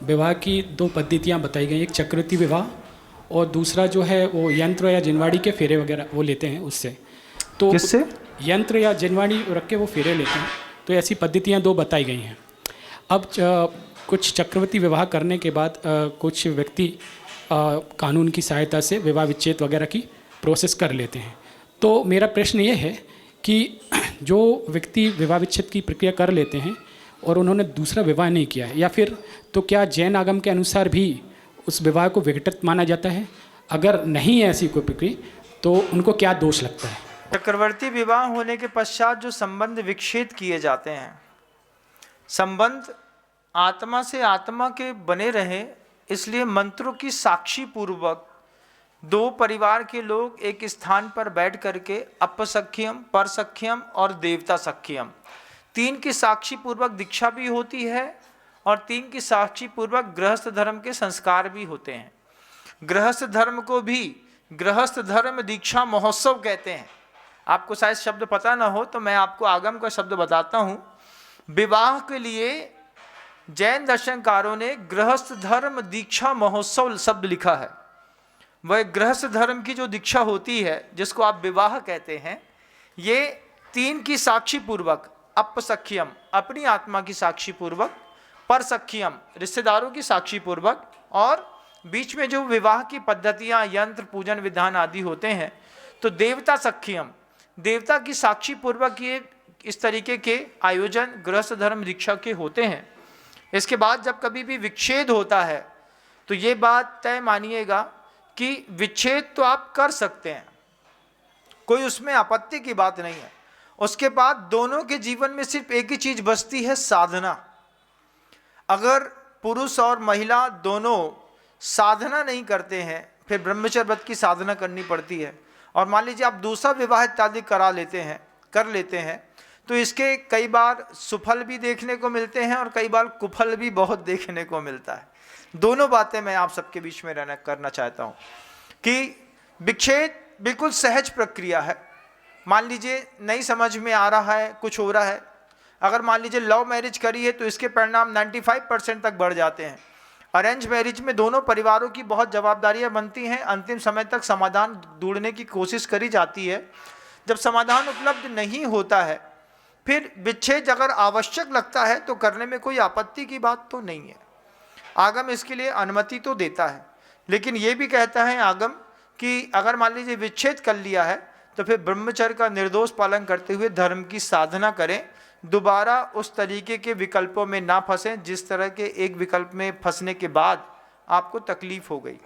विवाह की दो पद्धतियाँ बताई गई, एक चक्रवर्ती विवाह और दूसरा जो है वो यंत्र या जिनवाड़ी के फेरे वगैरह वो लेते हैं उससे। तो किससे? यंत्र या जिनवाड़ी रख के वो फेरे लेते हैं। तो ऐसी पद्धतियाँ दो बताई गई हैं। अब कुछ चक्रवर्ती विवाह करने के बाद कुछ व्यक्ति कानून की सहायता से विवाह विच्छेद वगैरह की प्रोसेस कर लेते हैं। तो मेरा प्रश्न ये है कि जो व्यक्ति विवाह विच्छेद की प्रक्रिया कर लेते हैं और उन्होंने दूसरा विवाह नहीं किया है, या फिर तो क्या जैन आगम के अनुसार भी उस विवाह को विघटित माना जाता है? अगर नहीं है ऐसी कोई प्रक्रिया तो उनको क्या दोष लगता है? चक्रवर्ती विवाह होने के पश्चात जो संबंध विच्छेद किए जाते हैं, संबंध आत्मा से आत्मा के बने रहे, इसलिए मंत्रों की साक्षी पूर्वक दो परिवार के लोग एक स्थान पर बैठ करके अपसख्यम, परसख्यम और देवता सख्यम, तीन की साक्षी पूर्वक दीक्षा भी होती है और तीन की साक्षी पूर्वक गृहस्थ धर्म के संस्कार भी होते हैं। गृहस्थ धर्म को भी गृहस्थ धर्म दीक्षा महोत्सव कहते हैं। आपको शायद शब्द पता ना हो तो मैं आपको आगम का शब्द बताता हूँ। विवाह के लिए जैन दर्शनकारों ने गृहस्थ धर्म दीक्षा महोत्सव शब्द लिखा है। वह गृहस्थ धर्म की जो दीक्षा होती है जिसको आप विवाह कहते हैं, ये तीन की साक्षी पूर्वक, अपसख्यम अपनी आत्मा की साक्षी पूर्वक, परसख्यम रिश्तेदारों की साक्षी पूर्वक, और बीच में जो विवाह की पद्धतियां यंत्र पूजन विधान आदि होते हैं तो देवता सख्यम, देवता की साक्षी पूर्वक ये इस तरीके के आयोजन गृहस्थ धर्म दीक्षा के होते हैं। इसके बाद जब कभी भी विच्छेद होता है तो ये बात तय मानिएगा कि विच्छेद तो आप कर सकते हैं, कोई उसमें आपत्ति की बात नहीं है। उसके बाद दोनों के जीवन में सिर्फ एक ही चीज बचती है, साधना। अगर पुरुष और महिला दोनों साधना नहीं करते हैं, फिर ब्रह्मचर्य व्रत की साधना करनी पड़ती है। और मान लीजिए आप दूसरा विवाह इत्यादि कर लेते हैं तो इसके कई बार सुफल भी देखने को मिलते हैं और कई बार कुफल भी बहुत देखने को मिलता है। दोनों बातें मैं आप सबके बीच में करना चाहता हूँ कि विच्छेद बिल्कुल सहज प्रक्रिया है। मान लीजिए नहीं समझ में आ रहा है, कुछ हो रहा है, अगर मान लीजिए लव मैरिज करी है तो इसके परिणाम 95% तक बढ़ जाते हैं। अरेंज मैरिज में दोनों परिवारों की बहुत जवाबदारियां बनती हैं, अंतिम समय तक समाधान ढूंढने की कोशिश करी जाती है। जब समाधान उपलब्ध नहीं होता है फिर विच्छेद अगर आवश्यक लगता है तो करने में कोई आपत्ति की बात तो नहीं है। आगम इसके लिए अनुमति तो देता है, लेकिन ये भी कहता है आगम कि अगर मान लीजिए विच्छेद कर लिया है तो फिर ब्रह्मचर्य का निर्दोष पालन करते हुए धर्म की साधना करें, दोबारा उस तरीके के विकल्पों में ना फंसें जिस तरह के एक विकल्प में फंसने के बाद आपको तकलीफ हो गई।